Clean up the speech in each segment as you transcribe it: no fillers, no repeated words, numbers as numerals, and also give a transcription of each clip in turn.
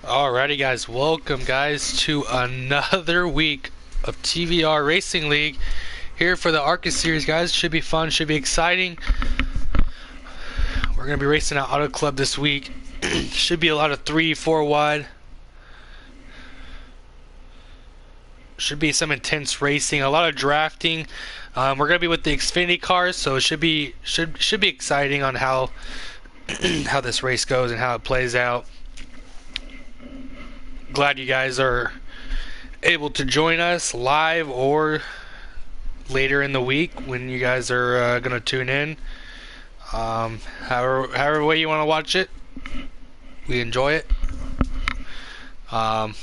Alrighty guys, welcome guys to another week of TVR Racing League here for the Arca series guys. Should be fun, should be exciting. We're going to be racing at Auto Club this week. Should be a lot of 3-4 wide. Should be some intense racing, a lot of drafting. We're going to be with the Xfinity cars, so it should be exciting on how how this race goes and how it plays out. Glad you guys are able to join us live or later in the week when you guys are going to tune in. However way you want to watch it, we enjoy it. Hope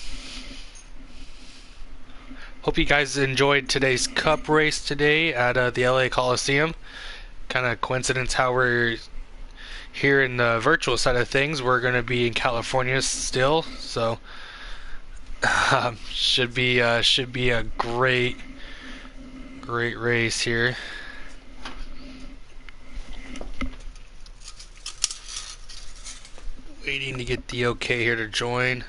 you guys enjoyed today's Cup race today at the LA Coliseum. Kind of coincidence how we're here in the virtual side of things. We're going to be in California still, so should be a great race here. Waiting to get the okay here to join.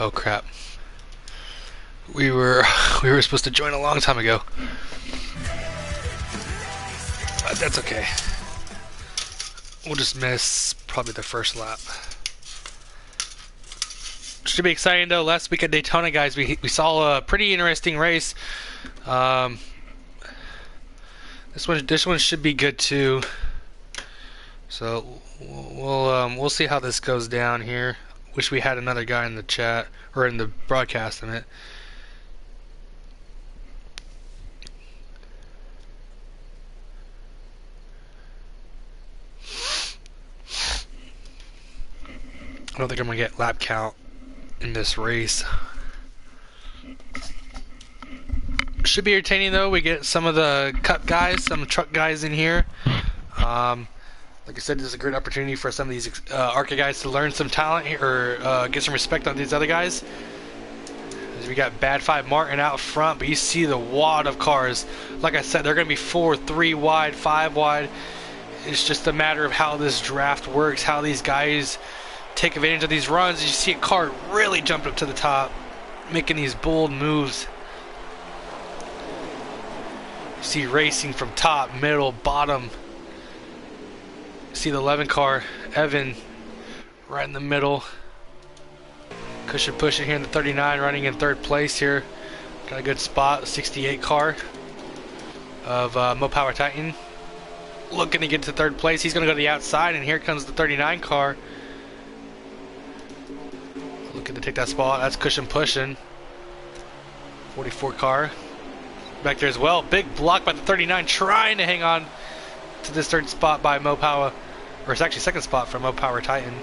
Oh crap. We were supposed to join a long time ago. But that's okay. We'll just miss probably the first lap. Should be exciting though. Last week at Daytona, guys, we saw a pretty interesting race. This one should be good too. So we'll see how this goes down here. Wish we had another guy in the chat or in the broadcast, I meant. I don't think I'm gonna get lap count in this race. Should be entertaining though. We get some of the Cup guys, some truck guys in here. Like I said, this is a great opportunity for some of these Arca guys to learn some talent here, or get some respect on these other guys. As we got Bad 5 Martin out front, but you see the wad of cars. Like I said, they're going to be 4, 3 wide, 5 wide. It's just a matter of how this draft works, how these guys take advantage of these runs. You see a car really jump up to the top, making these bold moves. You see racing from top, middle, bottom. You see the 11 car, Evan, right in the middle. Cushion pushing here in the 39, running in third place here. Got a good spot, 68 car of Mo Power Titan. Looking to get to third place. He's going to go to the outside, and here comes the 39 car. Looking to take that spot. That's Cushion pushing. 44 car back there as well. Big block by the 39, trying to hang on to this third spot by Mo Power, or it's actually second spot from Mo Power Titan.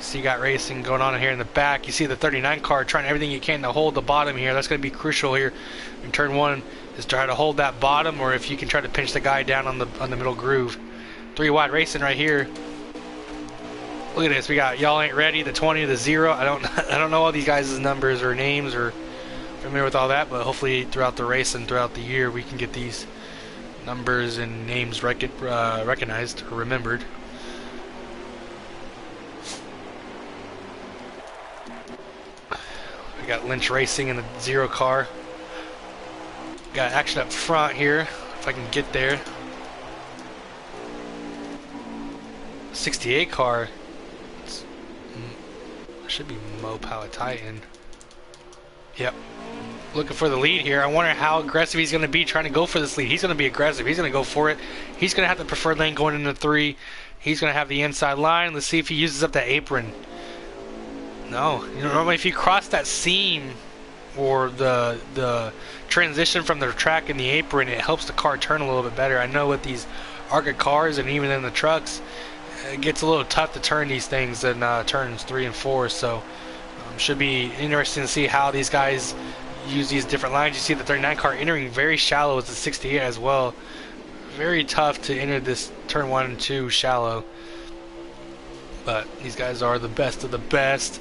So you got racing going on here in the back. You see the 39 car trying everything you can to hold the bottom here. That's going to be crucial here in turn one, is try to hold that bottom, or if you can try to pinch the guy down on the middle groove. 3 wide racing right here. Look at this. We got Y'all Ain't Ready, the 20, the 0. I don't know all these guys' numbers or names or familiar with all that, but hopefully throughout the race and throughout the year we can get these numbers and names recognized or remembered. We got Lynch Racing in the 0 car. Got action up front here, if I can get there. 68 car. Should be Mo Power Titan. Yep. Looking for the lead here. I wonder how aggressive he's going to be trying to go for this lead. He's going to be aggressive. He's going to go for it. He's going to have the preferred lane going into 3. He's going to have the inside line. Let's see if he uses up that apron. No. You know, normally if you cross that seam or the transition from the track and the apron, it helps the car turn a little bit better. I know with these Arca cars and even in the trucks, it gets a little tough to turn these things in turns 3 and 4. So should be interesting to see how these guys use these different lines. You see the 39 car entering very shallow as the 68 as well. Very tough to enter this turn 1 and 2 shallow. But these guys are the best of the best.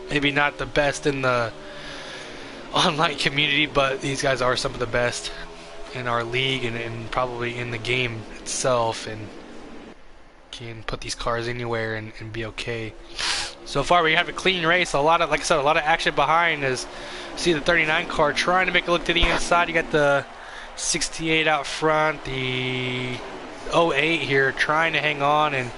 Maybe not the best in the online community, but these guys are some of the best. in our league and probably in the game itself, and can put these cars anywhere and be okay. So far we have a clean race. A lot of, like I said, a lot of action behind. As see the 39 car trying to make a look to the inside. You got the 68 out front, the 08 here trying to hang on and,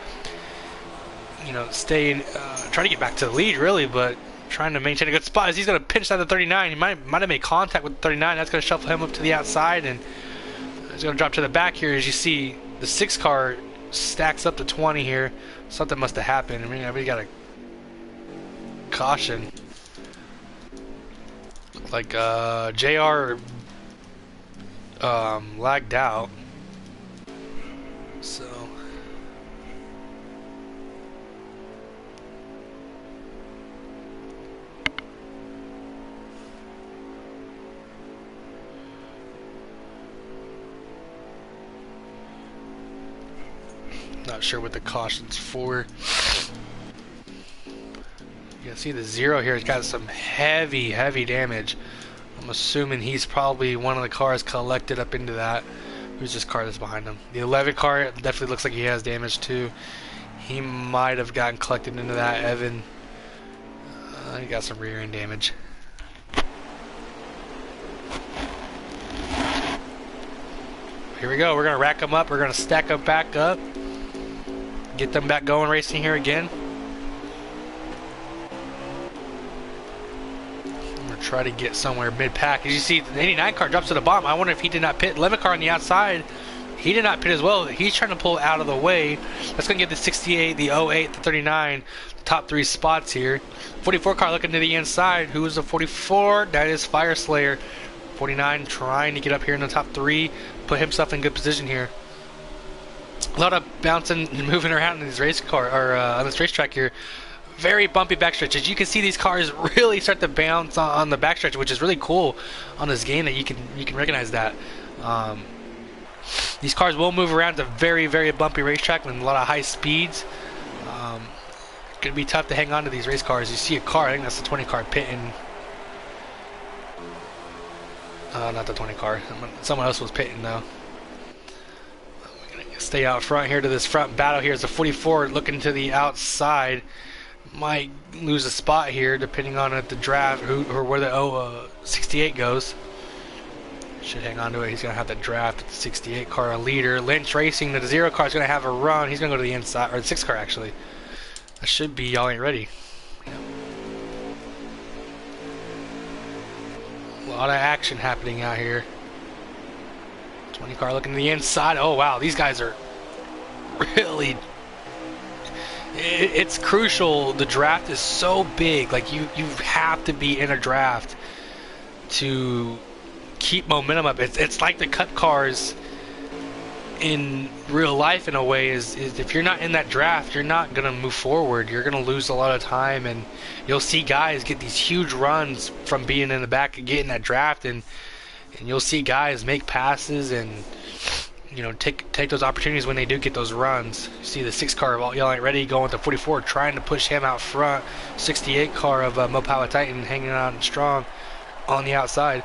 you know, stay in, trying to get back to the lead really, but trying to maintain a good spot. As he's going to pinch out the 39. He might have made contact with the 39. That's going to shuffle him up to the outside, and he's going to drop to the back here. As you see, the 6 car stacks up to 20 here. Something must have happened. I mean, we got a caution. Looked like JR lagged out. So not sure what the caution's for. You can see the 0 here. He's got some heavy damage. I'm assuming he's probably one of the cars collected up into that. Who's this car that's behind him? The 11 car definitely looks like he has damage too. He might have gotten collected into that. Evan, he got some rear end damage. Here we go. We're going to rack them up. We're going to stack them back up. Get them back going racing here again. I'm going to try to get somewhere mid-pack. As you see, the 89 car drops to the bottom. I wonder if he did not pit. 11 car on the outside, he did not pit as well. He's trying to pull out of the way. That's going to give the 68, the 08, the 39, the top 3 spots here. 44 car looking to the inside. Who is the 44? That is Fire Slayer. 49 trying to get up here in the top 3. Put himself in good position here. A lot of bouncing and moving around in this race car, or on this racetrack here. Very bumpy backstretch. As you can see, these cars really start to bounce on the backstretch, which is really cool on this game that you can recognize that. These cars will move around. It's a very bumpy racetrack with a lot of high speeds. It's gonna be tough to hang on to these race cars. You see a car, I think that's the 20 car pitting. Not the 20 car. Someone else was pitting though. Stay out front here to this front battle here. It's a 44 looking to the outside. Might lose a spot here depending on at the draft or where the 68 goes. Should hang on to it. He's going to have the draft. The 68 car a leader. Lynch Racing, the 0 car is going to have a run. He's going to go to the inside, or the 6 car actually. That should be Y'all Ain't Ready. Yep. A lot of action happening out here. 20 car looking to the inside. Oh wow, these guys are really, it's crucial. The draft is so big. Like you have to be in a draft to keep momentum up. It's like the cup cars in real life in a way. Is if you're not in that draft, you're not gonna move forward. You're gonna lose a lot of time, and you'll see guys get these huge runs from being in the back and getting that draft, and you'll see guys make passes and, you know, take those opportunities when they do get those runs. You see the 6 car of Y'all Ain't Ready going with the 44, trying to push him out front. 68 car of Mopower Titan hanging on strong on the outside.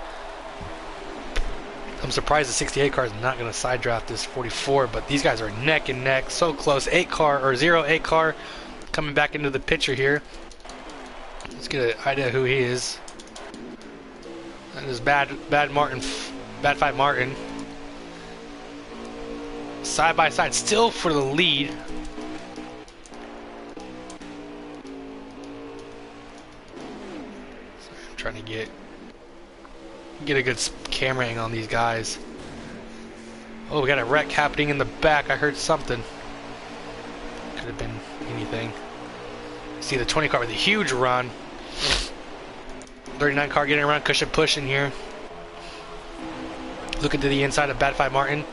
I'm surprised the 68 car is not going to side draft this 44, but these guys are neck and neck, so close. 8 car or 08 car coming back into the picture here. Let's get an idea who he is. That is Bad 5 Martin. Side by side, still for the lead. So I'm trying to get a good camera angle on these guys. Oh, we got a wreck happening in the back. I heard something. Could have been anything. See the 20 car with a huge run. 39 car getting around, cushion pushing here. Looking to the inside of Bad 5 Martin.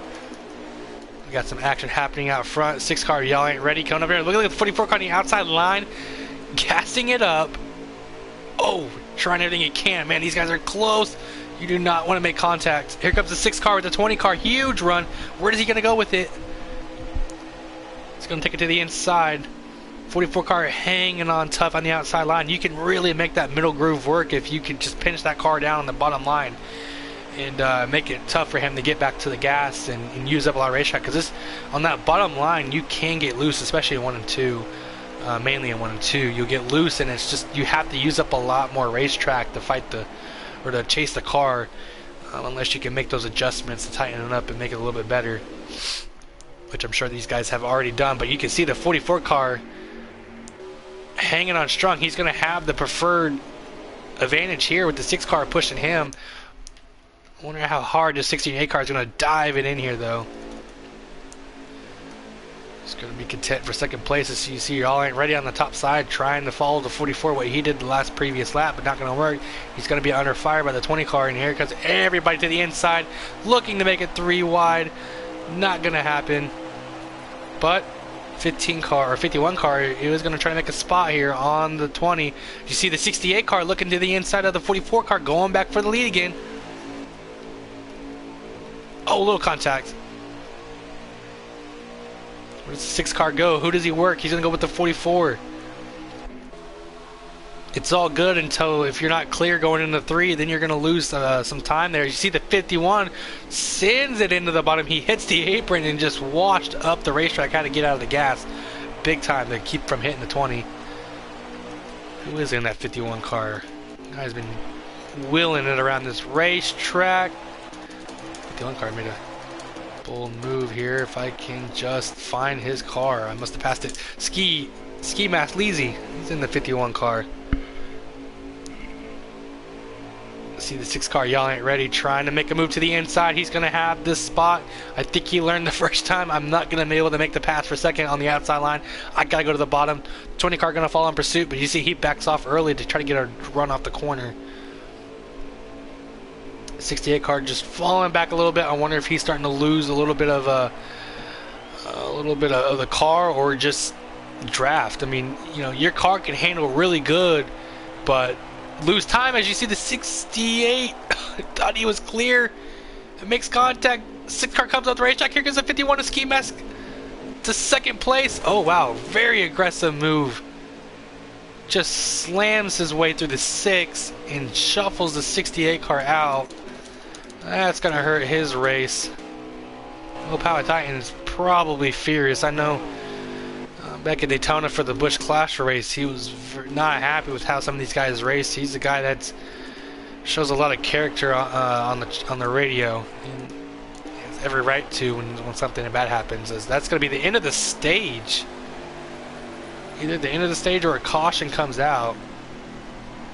We got some action happening out front. 6 car, Y'all Ain't Ready coming up here. Look at the 44 car on the outside line. Gassing it up. Oh, trying everything he can. Man, these guys are close. You do not want to make contact. Here comes the 6 car with the 20 car. Huge run. Where is he going to go with it? He's going to take it to the inside. 44 car hanging on tough on the outside line. You can really make that middle groove work if you can just pinch that car down on the bottom line and make it tough for him to get back to the gas and use up a lot of racetrack, because on that bottom line you can get loose, especially in 1 and 2. Mainly in 1 and 2 you'll get loose, and it's just you have to use up a lot more racetrack to fight or to chase the car, unless you can make those adjustments to tighten it up and make it a little bit better, which I'm sure these guys have already done. But you can see the 44 car hanging on strong. He's going to have the preferred advantage here with the 6 car pushing him. I wonder how hard the 68 car is going to dive it in here, though. He's going to be content for second place. As you see, All Ain't Ready on the top side, trying to follow the 44, what he did the last previous lap, but not going to work. He's going to be under fire by the 20 car, and here comes everybody to the inside, looking to make it 3 wide. Not going to happen. But 15 car or 51 car, he was going to try to make a spot here on the 20. You see the 68 car looking to the inside of the 44 car, going back for the lead again. Oh, little contact. Where does the 6 car go? Who does he work? He's going to go with the 44. It's all good until if you're not clear going into 3, then you're going to lose some time there. You see the 51 sends it into the bottom. He hits the apron and just washed up the racetrack. Had to get out of the gas big time to keep from hitting the 20. Who is in that 51 car? The guy's been wheeling it around this racetrack. 51 car made a bold move here. If I can just find his car. I must have passed it. Ski Mask Leezy. He's in the 51 car. See the 6 car, Y'all Ain't Ready, trying to make a move to the inside. He's going to have this spot. I think he learned the first time. I'm not going to be able to make the pass for second on the outside line. I got to go to the bottom. 20 car going to follow in pursuit, but you see he backs off early to try to get a run off the corner. 68 car just falling back a little bit. I wonder if he's starting to lose a little bit of the car, or just draft. I mean, you know, your car can handle really good, but lose time. As you see the 68 thought he was clear. It makes contact. 6 car comes off the racetrack. Here goes the 51 to Ski Mask to second place. Oh wow, very aggressive move. Just slams his way through the 6 and shuffles the 68 car out. That's gonna hurt his race. Low Power Titan is probably furious. I know back at Daytona for the Busch Clash race, he was not happy with how some of these guys race. He's a guy that shows a lot of character on the radio, and he has every right to when something bad happens. As that's going to be the end of the stage. Either the end of the stage or a caution comes out.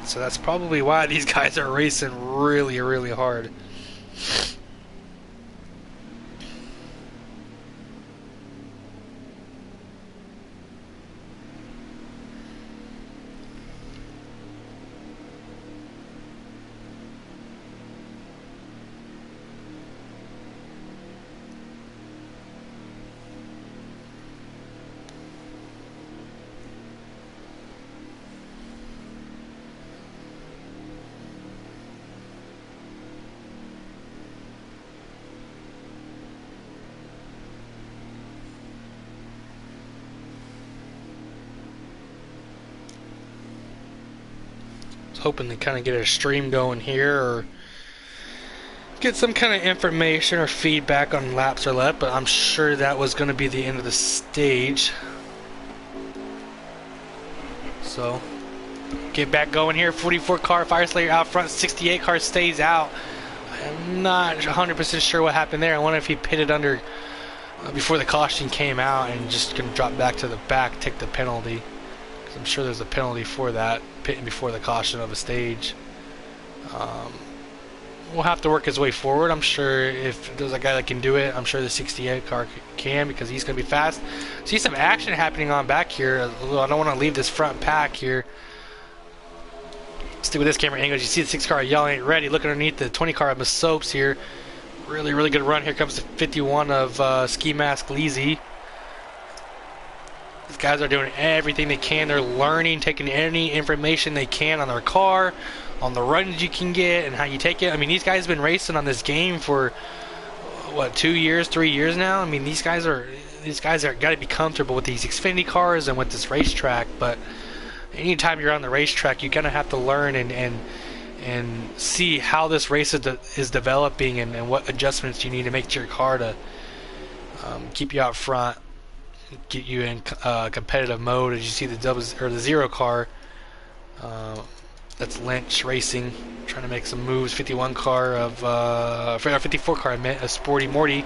So that's probably why these guys are racing really, really hard. Hoping to kind of get a stream going here, or get some kind of information or feedback on laps or left, but I'm sure that was going to be the end of the stage. So get back going here. 44 car Fire Slayer out front, 68 car stays out. I'm not 100% sure what happened there. I wonder if he pitted under before the caution came out and just gonna drop back to the back, take the penalty. I'm sure there's a penalty for that, pitting before the caution of a stage. We'll have to work his way forward. I'm sure if there's a guy that can do it, I'm sure the 68 car can, because he's going to be fast. See some action happening on back here. I don't want to leave this front pack here. Stick with this camera angle. You see the 6 car, Y'all Ain't Ready. Look underneath the 20 car of the Soaps here. Really, really good run. Here comes the 51 of Ski Mask Leezy. These guys are doing everything they can. They're learning, taking any information they can on their car, on the runs you can get, and how you take it. I mean, these guys have been racing on this game for what, 2 years, 3 years now. I mean, these guys are got to be comfortable with these Xfinity cars and with this racetrack. But anytime you're on the racetrack, you're gonna have to learn and and see how this race is developing, and what adjustments you need to make to your car to keep you out front, get you in competitive mode. As you see the zero car, that's Lynch Racing, trying to make some moves. 51 car of 54 car, I meant, a Sporty Morty,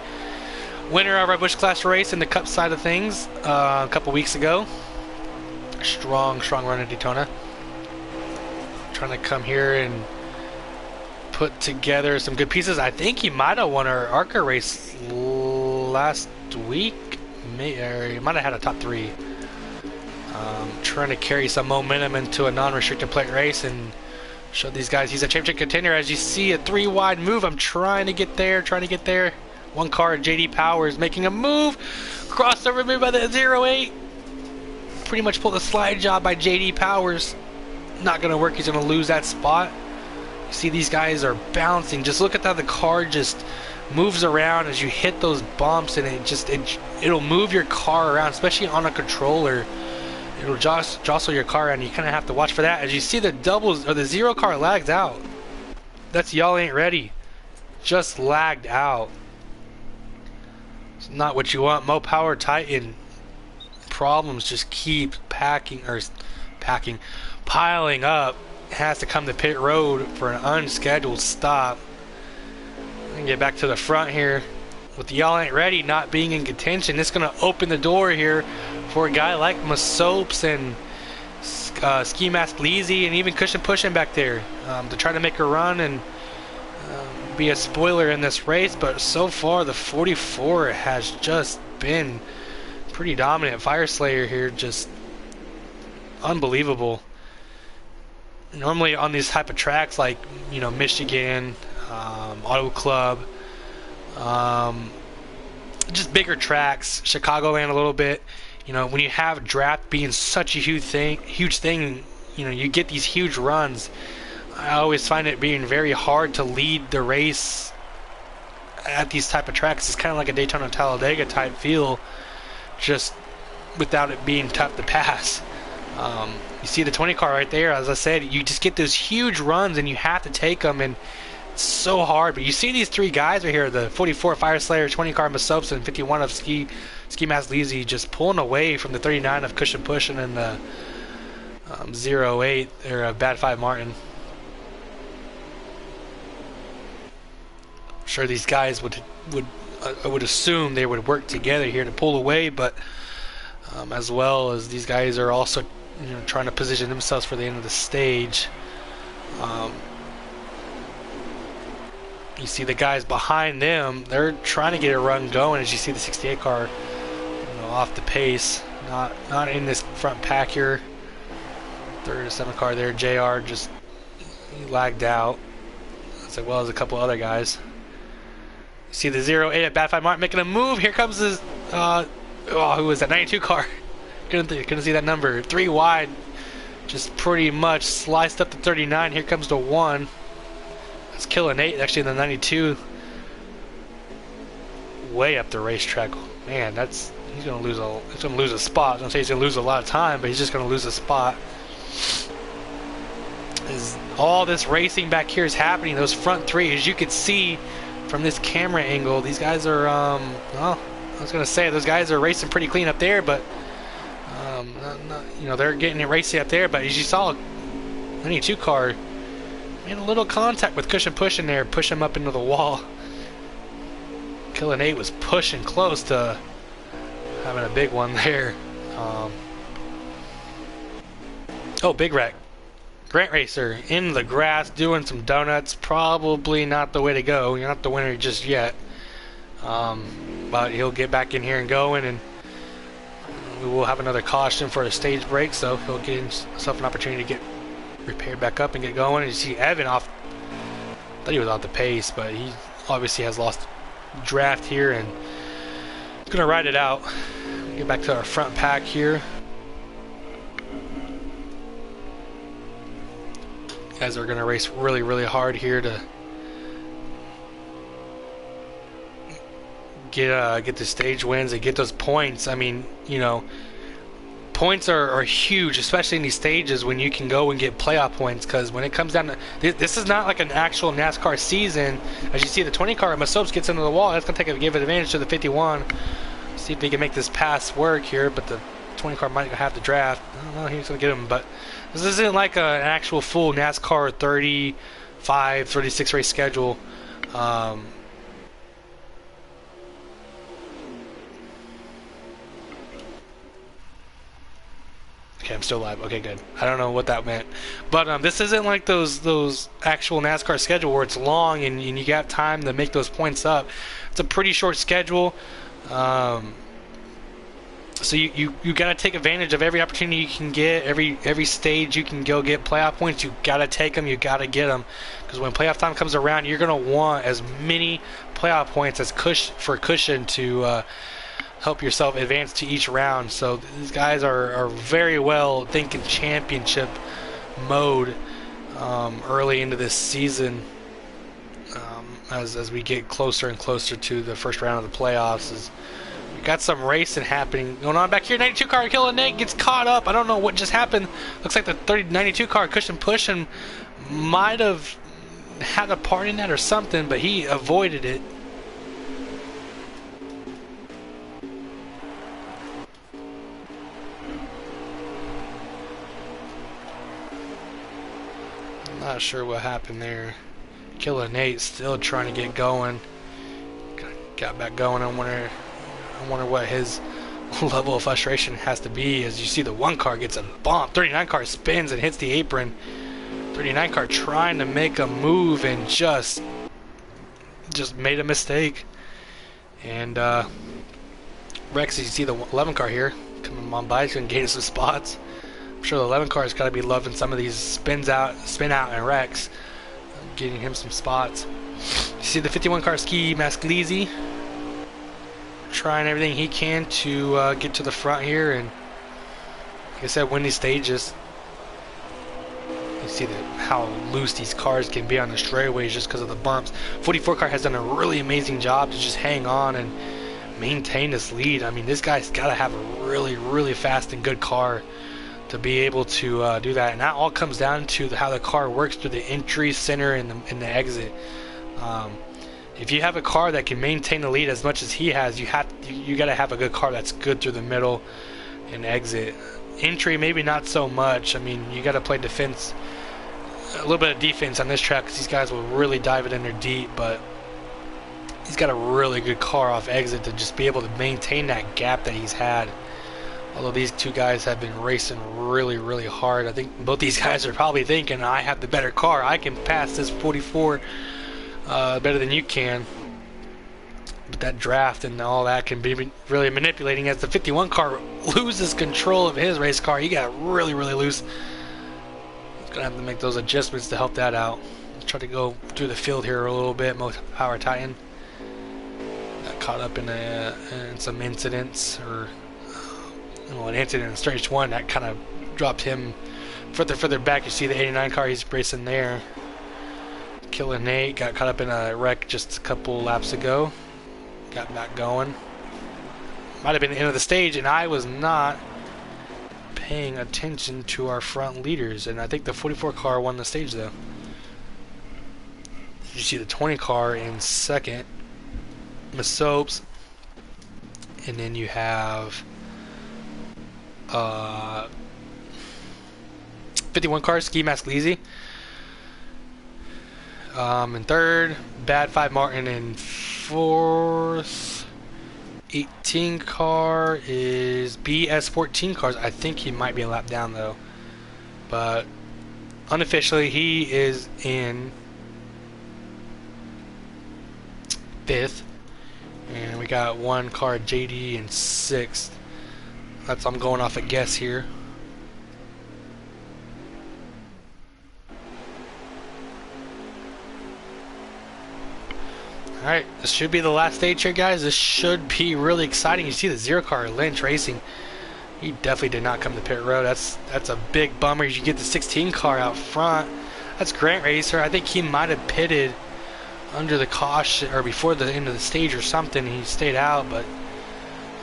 winner of our Busch Clash race in the Cup side of things a couple weeks ago. Strong run in Daytona. Trying to come here and put together some good pieces. I think he might have won our Arca race last week. Or he might have had a top 3. Trying to carry some momentum into a non-restricted plate race and show these guys he's a championship contender. As you see, a 3 wide move. I'm trying to get there. One car, JD Powers, making a move. Crossover move by the 08. Pretty much pulled a slide job by JD Powers. Not going to work. He's going to lose that spot. You see these guys are bouncing. Just look at how the car just moves around as you hit those bumps, and it'll move your car around, especially on a controller. It'll jostle your car around. You kind of have to watch for that. As you see, the doubles or the 0 car lags out. That's y'all ain't ready. Just lagged out. It's not what you want. Mo Power Titan problems just keep piling up. Has to come to pit road for an unscheduled stop. And get back to the front here. With the y'all ain't ready not being in contention, it's going to open the door here for a guy like Masopes and Ski Mask Leezy and even Cushion Pushing back there to try to make a run and be a spoiler in this race. But so far the 44 has just been pretty dominant. Fire Slayer here, just unbelievable. Normally on these type of tracks like, you know, Michigan, Auto Club, just bigger tracks, Chicagoland a little bit, you know, when you have draft being such a huge thing, you know, you get these huge runs. I always find it being very hard to lead the race at these type of tracks. It's kind of like a Daytona Talladega type feel, just without it being tough to pass. You see the 20 car right there. As I said, you just get those huge runs and you have to take them, and it's so hard. But you see these 3 guys right here, the 44 Fire Slayer, 20 car Masopes, and 51 of Ski Mask Leezy, just pulling away from the 39 of Cushion Pushing and the 08 or Bad 5 Martin. I'm sure these guys would assume they would work together here to pull away, but as well as these guys are also, you know, trying to position themselves for the end of the stage. You see the guys behind them, they're trying to get a run going. As you see the 68 car, you know, off the pace, not in this front pack here. 37 car there, JR just he lagged out, as well as a couple other guys. You see the 08 at Bad 5 Martin making a move. Here comes this who was that 92 car? Couldn't see that number. 3 wide, just pretty much sliced up to 39. Here comes the 1. That's killing 8 actually in the 92. Way up the racetrack. Man, he's gonna lose a spot. I was gonna say he's gonna lose a lot of time, but he's just gonna lose a spot. All this racing back here is happening. Those front 3, as you can see from this camera angle, these guys are well, I was gonna say those guys are racing pretty clean up there, but you know, they're getting it racy up there. But as you saw, 92 car made a little contact with Cushion Pushing there, push him up into the wall. Killing 8 was pushing close to having a big one there. Big wreck. Grant Racer in the grass doing some donuts. Probably not the way to go. You're not the winner just yet. But he'll get back in here and going, and we will have another caution for a stage break, so he'll get himself an opportunity to get repaired back up and get going. And you see Evan off. I thought he was off the pace, but he obviously has lost draft here and he's gonna ride it out. Get back to our front pack here. Guys are gonna race really, really hard here to get the stage wins and get those points. I mean, you know, points are huge, especially in these stages when you can go and get playoff points. Because when it comes down to this is not like an actual NASCAR season. As you see, the 20 car Masopes gets into the wall. That's gonna give advantage to the 51. See if they can make this pass work here, but the 20 car might have the draft. I don't know. He's gonna get him, but this isn't like an actual full NASCAR 35, 36 race schedule. Okay, I'm still live. Okay, good. I don't know what that meant, but this isn't like those actual NASCAR schedule where it's long and you got time to make those points up. It's a pretty short schedule, so you gotta take advantage of every opportunity you can get, every stage you can go get playoff points. You gotta take them. You gotta get them, because when playoff time comes around, you're gonna want as many playoff points as cushion to help yourself advance to each round. So these guys are very well thinking championship mode early into this season, as we get closer and closer to the first round of the playoffs. We got some racing happening going on back here. 92 car killing Nate gets caught up. I don't know what just happened. Looks like the 92 car cushion push and might have had a part in that or something, but he avoided it. Not sure what happened there. Killer Nate still trying to get going. Got back going. I wonder what his level of frustration has to be. As you see, the 1 car gets a bump. 39 car spins and hits the apron. 39 car trying to make a move and just made a mistake. And Rex, as you see the 11 car here coming on by, he's going to gain some spots. I'm sure the 11 car has got to be loving some of these spin out and wrecks, getting him some spots. You see the 51 car Ski Mascalisi trying everything he can to get to the front here and, like I said, win these stages. You see how loose these cars can be on the straightaways just because of the bumps. 44 car has done a really amazing job to just hang on and maintain this lead. I mean, this guy's got to have a really fast and good car to be able to do that, and that all comes down to how the car works through the entry, center, and the exit. If you have a car that can maintain the lead as much as he has, you got to have a good car that's good through the middle and exit. Entry, maybe not so much. I mean, you got to play defense, a little bit of defense on this track, because these guys will really dive it in there deep. But he's got a really good car off exit to just be able to maintain that gap that he's had. Although these two guys have been racing really hard. I think both these guys are probably thinking, I have the better car. I can pass this 44 better than you can. But that draft and all that can be really manipulating. As the 51 car loses control of his race car, he got really loose. He's going to have to make those adjustments to help that out. Let's try to go through the field here a little bit. Most Power Titan got caught up in some incidents, or an incident in stage 1 that kind of dropped him further back. You see the 89 car, he's racing there. Killer Nate got caught up in a wreck just a couple laps ago. Got back going. Might have been the end of the stage, and I was not paying attention to our front leaders. And I think the 44 car won the stage, though. You see the 20 car in second, Masopes, and then you have 51 car Ski Mascalisi in third, Bad 5 Martin in fourth. 18 car is BS14 cars. I think he might be a lap down though, but unofficially he is in fifth, and we got 1 car JD in sixth. I'm going off a guess here. Alright, this should be the last stage here, guys. This should be really exciting. You see the 0 car, Lynch Racing. He definitely did not come to pit road. That's a big bummer. You get the 16 car out front. That's Grant Racer. I think he might have pitted under the caution or before the end of the stage or something. He stayed out, but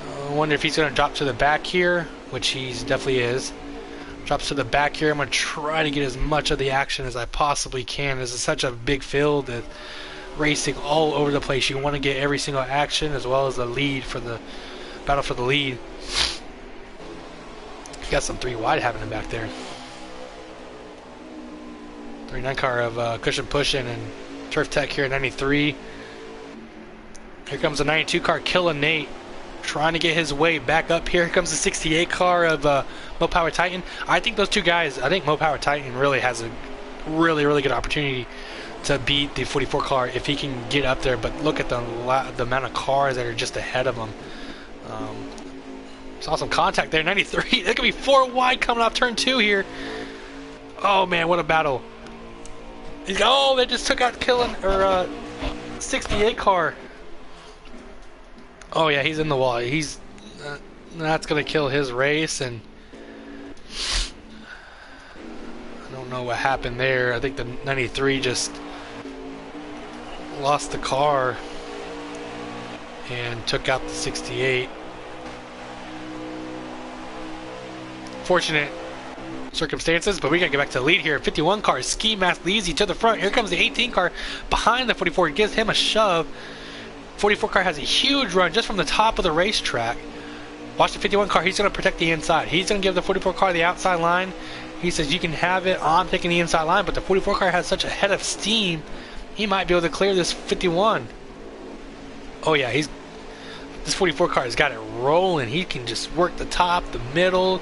I wonder if he's going to drop to the back here, which he definitely is. Drops to the back here. I'm going to try to get as much of the action as I possibly can. This is such a big field that racing all over the place. You want to get every single action as well as the lead for the battle for the lead. You got some 3 wide happening back there. 39 car of Cushion Pushing and Turf Tech here at 93. Here comes the 92 car killing Nate, trying to get his way back up here. Here comes the 68 car of Mo Power Titan. I think those two guys, I think Mo Power Titan really has a really good opportunity to beat the 44 car if he can get up there, but look at the amount of cars that are just ahead of him. Saw some contact there, 93. There could be 4 wide coming off turn 2 here. Oh man, what a battle. Oh, they just took out killing, or 68 car. Oh yeah, he's in the wall. He's that's gonna kill his race, and I don't know what happened there. I think the 93 just lost the car and took out the 68. Fortunate circumstances, but we gotta get back to the lead here. 51 car, Ski Mask leads you to the front. Here comes the 18 car behind the 44. It gives him a shove. 44 car has a huge run just from the top of the racetrack. Watch the 51 car. He's going to protect the inside. He's going to give the 44 car the outside line. He says, you can have it. I'm taking the inside line, but the 44 car has such a head of steam. He might be able to clear this 51. Oh yeah, this 44 car has got it rolling. He can just work the top, the middle,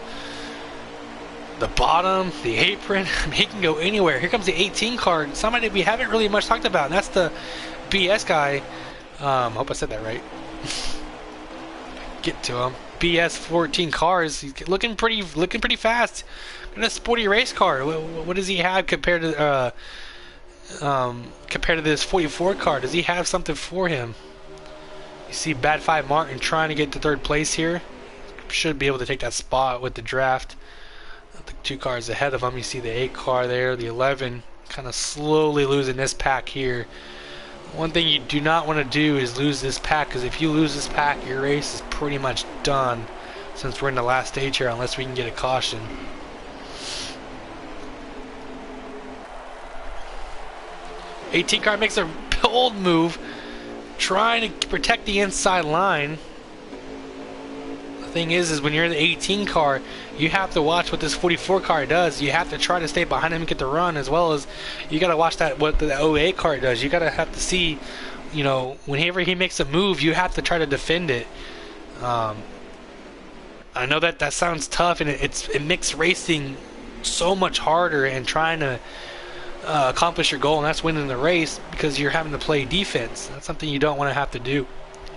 the bottom, the apron. I mean, he can go anywhere. Here comes the 18 car. Somebody we haven't really much talked about, and that's the BS guy. Hope I said that right. Get to him. BS 14 cars. He's looking pretty fast. Got a sporty race car. What does he have compared to this 44 car? Does he have something for him? You see Bad 5 Martin trying to get to 3rd place here. Should be able to take that spot with the draft. The 2 cars ahead of him. You see the 8 car there, the 11 kind of slowly losing this pack here. One thing you do not want to do is lose this pack, because if you lose this pack, your race is pretty much done, since we're in the last stage here, unless we can get a caution. '18 car makes a bold move, trying to protect the inside line. The thing is when you're in the 18 car, you have to watch what this 44 car does. You have to try to stay behind him and get the run, as well as you got to watch what the 08 car does. You got to have to see, you know, whenever he makes a move, you have to try to defend it. I know that sounds tough, and it makes racing so much harder and trying to accomplish your goal, and that's winning the race, because you're having to play defense. That's something you don't want to have to do.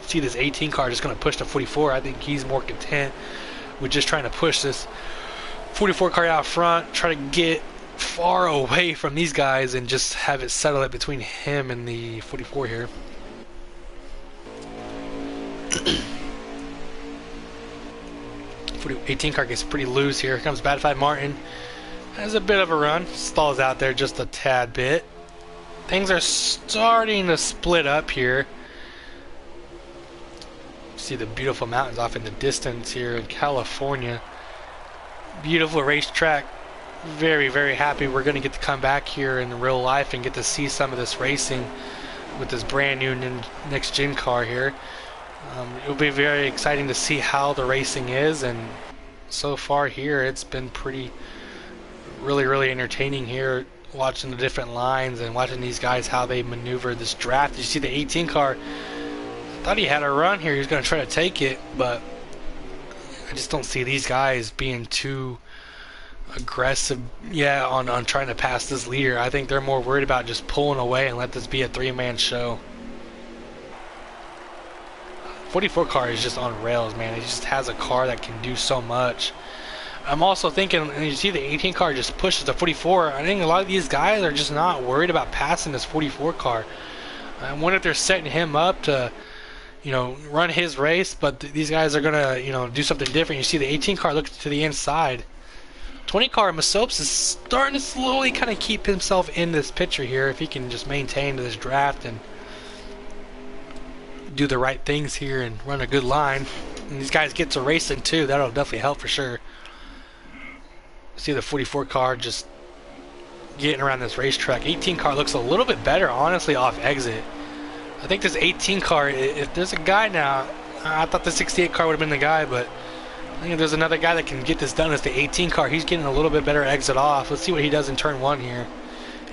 See this 18 car just going to push the 44. I think he's more content with just trying to push this 44 car out front, try to get far away from these guys and just have it settle it between him and the 44 here. 18 car gets pretty loose here. Here comes Bad 5 Martin. Has a bit of a run. Stalls out there just a tad bit. Things are starting to split up here. See the beautiful mountains off in the distance here in California. Beautiful racetrack. Very happy we're going to get to come back here in real life and get to see some of this racing with this brand new next gen car here. It'll be very exciting to see how the racing is, and so far here it's been really entertaining here, watching the different lines and watching these guys how they maneuver this draft. You see the 18 car, thought he had a run here, he was going to try to take it, but I just don't see these guys being too aggressive on trying to pass this leader. I think they're more worried about just pulling away and let this be a 3-man show. 44 car is just on rails, man. It just has a car that can do so much. I'm also thinking, and you see the 18 car just pushes the 44. I think a lot of these guys are just not worried about passing this 44 car. I wonder if they're setting him up to, run his race, but these guys are gonna, do something different. You see the 18 car look to the inside. 20 car Masopes is starting to slowly kind of keep himself in this picture here, if he can just maintain this draft and do the right things here and run a good line. And these guys get to racing too. That'll definitely help for sure. See the 44 car just getting around this racetrack. 18 car looks a little bit better, honestly, off exit. I think this 18 car, if there's a guy now, I thought the 68 car would have been the guy, but I think if there's another guy that can get this done, it's the 18 car. He's getting a little bit better exit off. Let's see what he does in turn 1 here.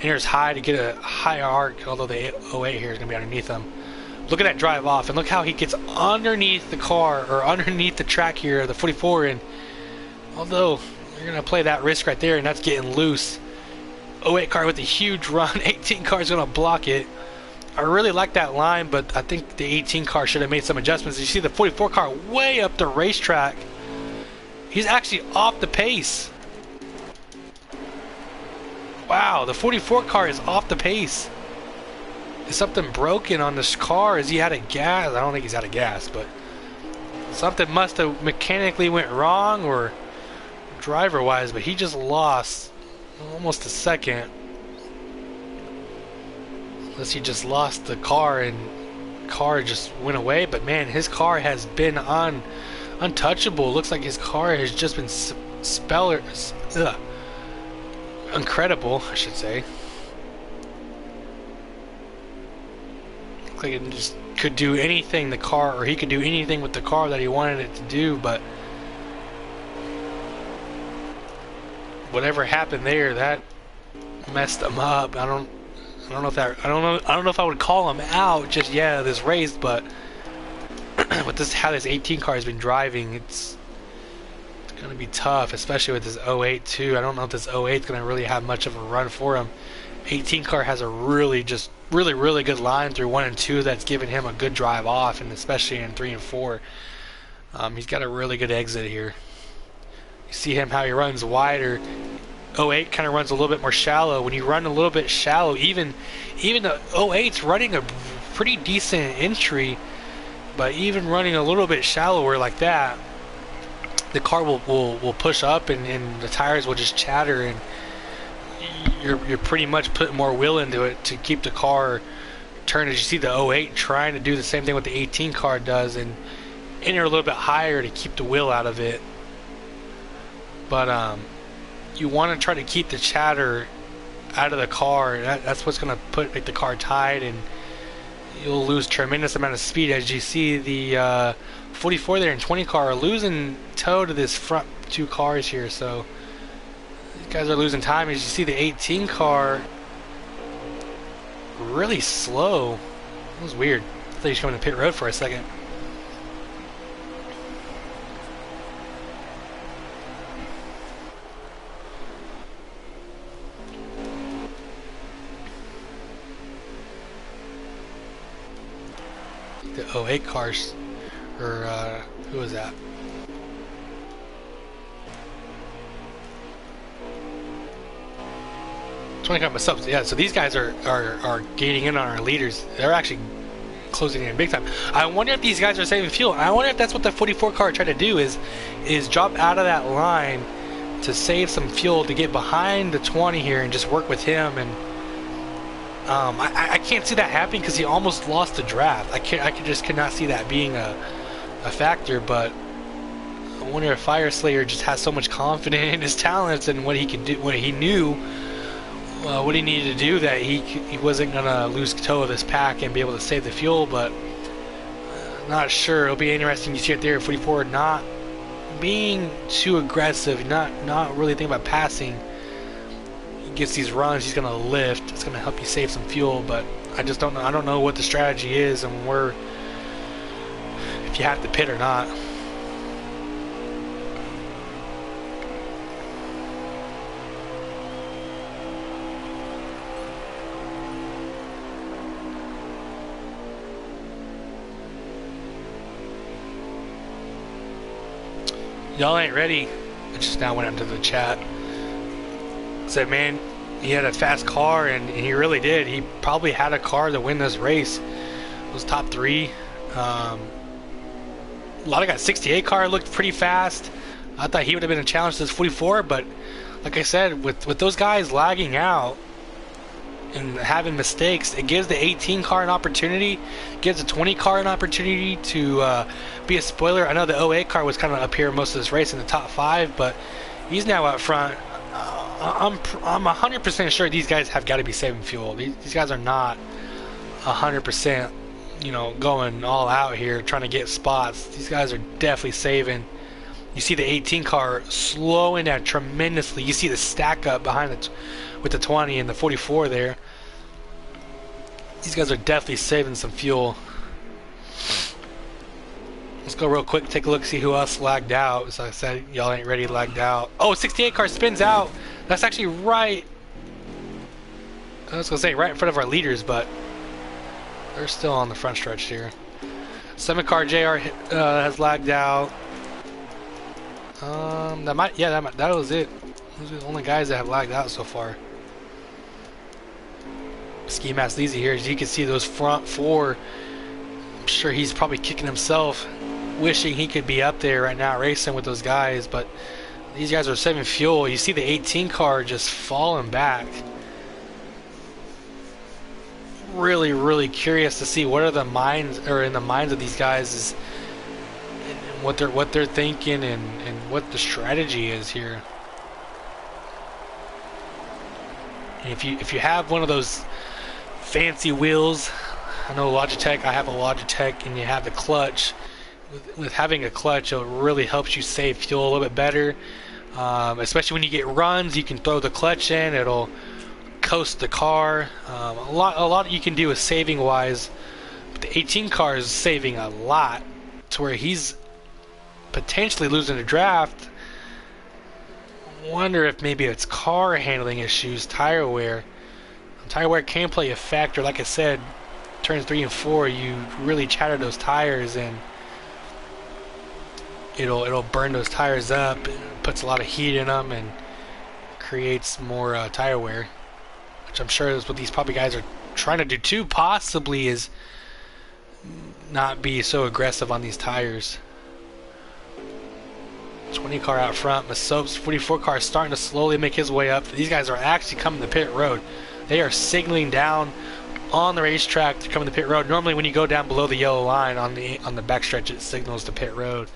Enters high to get a high arc, although the 08 here is going to be underneath him. Look at that drive off, and look how he gets underneath the car, or underneath the track here, the 44, and although you're going to play that risk right there, and that's getting loose. 08 car with a huge run, 18 car is going to block it. I really like that line, but I think the 18 car should have made some adjustments. You see the 44 car way up the racetrack. He's actually off the pace. Wow, the 44 car is off the pace. Is something broken on this car? Is he out of gas? I don't think he's out of gas, but something must have mechanically went wrong or driver-wise, but he just lost almost a second. Unless he just lost the car and car just went away, but man, his car has been untouchable. Looks like his car has just been incredible, I should say. Looks like it just could do anything, the car, or he could do anything with the car that he wanted it to do, but whatever happened there, that messed him up. I don't know if I would call him out just yet of this race, but with this how this 18 car has been driving, it's gonna be tough, especially with this 08 too. I don't know if this 08 is gonna really have much of a run for him. 18 car has a really good line through 1 and 2 that's given him a good drive off, and especially in 3 and 4. He's got a really good exit here. You see him how he runs wider. 08 kind of runs a little bit more shallow. When you run a little bit shallow, even the 08's running a pretty decent entry, but even running a little bit shallower like that, the car will push up and the tires will just chatter, and you're pretty much putting more wheel into it to keep the car turned. As you see the 08 trying to do the same thing what the 18 car does and enter a little bit higher to keep the wheel out of it. But you want to try to keep the chatter out of the car. That's what's going to make the car tight, and you'll lose tremendous amount of speed. As you see the 44 there and 20 car are losing toe to this front 2 cars here, so these guys are losing time. As you see the 18 car really slow. It was weird. I thought he was coming to pit road for a second. The 08 cars, or who was that? Myself. Yeah, so these guys are gaining in on our leaders. They're actually closing in big time. I wonder if these guys are saving fuel. I wonder if that's what the 44 car tried to do, is drop out of that line to save some fuel to get behind the 20 here and just work with him. And I can't see that happening because he almost lost the draft. I just cannot see that being a factor. But I wonder if Fire Slayer just has so much confidence in his talents and what he could do, what he knew. What he needed to do, that he wasn't gonna lose toe of this pack and be able to save the fuel. But not sure. It'll be interesting to see it there. 44 not being too aggressive, not really thinking about passing. He gets these runs, he's gonna lift. It's gonna help you save some fuel. But I just don't know. I don't know what the strategy is and where, if you have to pit or not. Y'all ain't ready. I just now went into the chat. Said, man, he had a fast car, and he really did. He probably had a car to win this race. It was top 3. A lot of guys. 68 car looked pretty fast. I thought he would have been a challenge to this 44, but like I said, with those guys lagging out, and having mistakes, it gives the 18 car an opportunity, gives the 20 car an opportunity to be a spoiler. I know the 08 car was kind of up here most of this race in the top 5, but he's now out front. I'm 100% sure these guys have got to be saving fuel. These guys are not 100%, you know, going all out here trying to get spots. These guys are definitely saving. You see the 18 car slowing down tremendously. You see the stack up behind it with the 20 and the 44 there. These guys are definitely saving some fuel. Let's go real quick, take a look, see who else lagged out. As I said, y'all ain't ready, lagged out. Oh, 68 car spins out. That's actually right. I was gonna say right in front of our leaders, but they're still on the front stretch here. 7 car JR has lagged out. That was it. Those are the only guys that have lagged out so far. Ski Mask Easy here, as you can see those front 4. I'm sure he's probably kicking himself, wishing he could be up there right now racing with those guys, but these guys are saving fuel. You see the 18 car just falling back. Really, really curious to see what are the minds, or in the minds of these guys, is what they're thinking and what the strategy is here. And if you have one of those fancy wheels, I know Logitech, I have a Logitech, and you have the clutch. With having a clutch, it really helps you save fuel a little bit better. Especially when you get runs, you can throw the clutch in, it'll coast the car. A lot you can do with saving wise. But the 18 car is saving a lot to where he's potentially losing a draft. Wonder if maybe it's car handling issues, tire wear. Tire wear can play a factor. Like I said, turns 3 and 4, you really chatter those tires and it'll burn those tires up. It puts a lot of heat in them and creates more tire wear, which I'm sure is what these probably guys are trying to do too. Possibly is not be so aggressive on these tires. 20 car out front. Masop's 44 car is starting to slowly make his way up. These guys are actually coming to pit road. They are signaling down on the racetrack to come to pit road. Normally when you go down below the yellow line on the backstretch, it signals to pit road.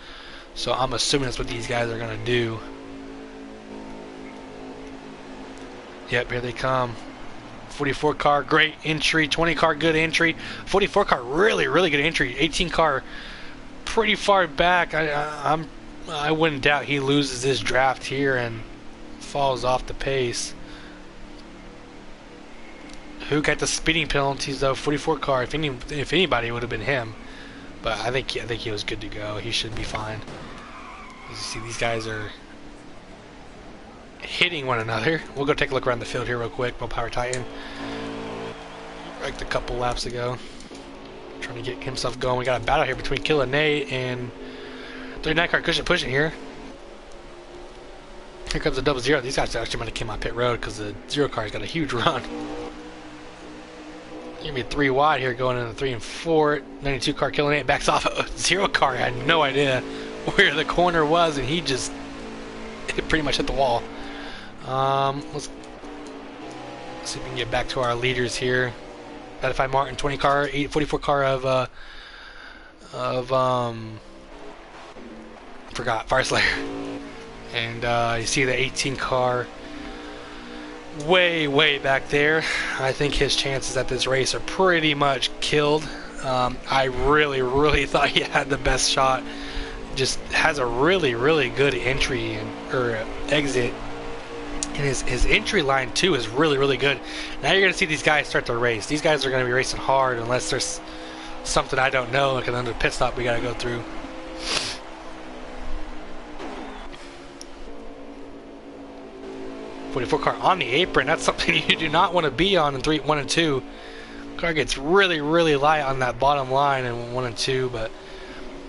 So I'm assuming that's what these guys are going to do. Yep, here they come. 44 car, great entry. 20 car, good entry. 44 car, really, really good entry. 18 car, pretty far back. I wouldn't doubt he loses this draft here and falls off the pace. Who got the speeding penalties though? 44 car. If anybody, it would have been him. But I think he was good to go. He should be fine. As you see, these guys are hitting one another. We'll go take a look around the field here real quick. We'll Power Titan. Like a couple laps ago. Trying to get himself going. We got a battle here between Killa Nate and 39 car Cushion pushing here. Here comes the 00. These guys actually might have came out pit road because the 0 car's got a huge run. Give me 3 wide here going into 3 and 4. 92 car Killa Nate backs off. 0 car had no idea where the corner was and he just pretty much hit the wall. Let's see if we can get back to our leaders here. Batify Martin 20 car, 44 car of forgot Fire Slayer, and you see the 18 car way back there. I think his chances at this race are pretty much killed. I really thought he had the best shot. Just has a really good entry or exit, and his entry line too is really good. Now you're gonna see these guys start to race. These guys are gonna be racing hard unless there's something I don't know, like another pit stop we gotta go through. .44 car on the apron. That's something you do not want to be on in 1 and 2. Car gets really light on that bottom line in 1 and 2, but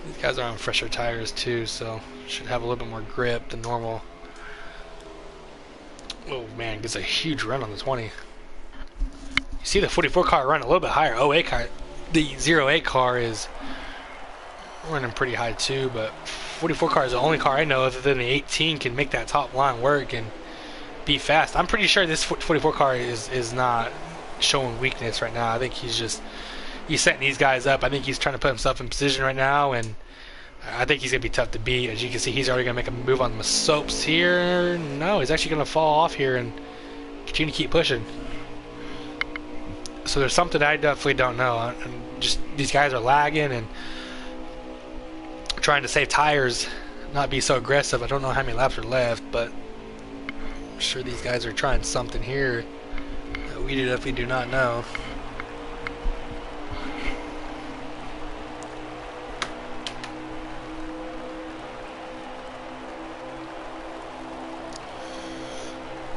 these guys are on fresher tires too, so should have a little bit more grip than normal. Oh man, gets a huge run on the 20. You see the 44 car run a little bit higher. 08 car, the 08 car is running pretty high too, but 44 car is the only car I know other than the 18 can make that top line work and be fast. I'm pretty sure this 44 car is not showing weakness right now. I think he's setting these guys up. I think he's trying to put himself in position right now, and I think he's going to be tough to beat. As you can see, he's already going to make a move on the soaps here. No, he's actually going to fall off here and continue to keep pushing. So there's something I definitely don't know. And just these guys are lagging and trying to save tires, not be so aggressive. I don't know how many laps are left, but I'm sure these guys are trying something here that we definitely do not know.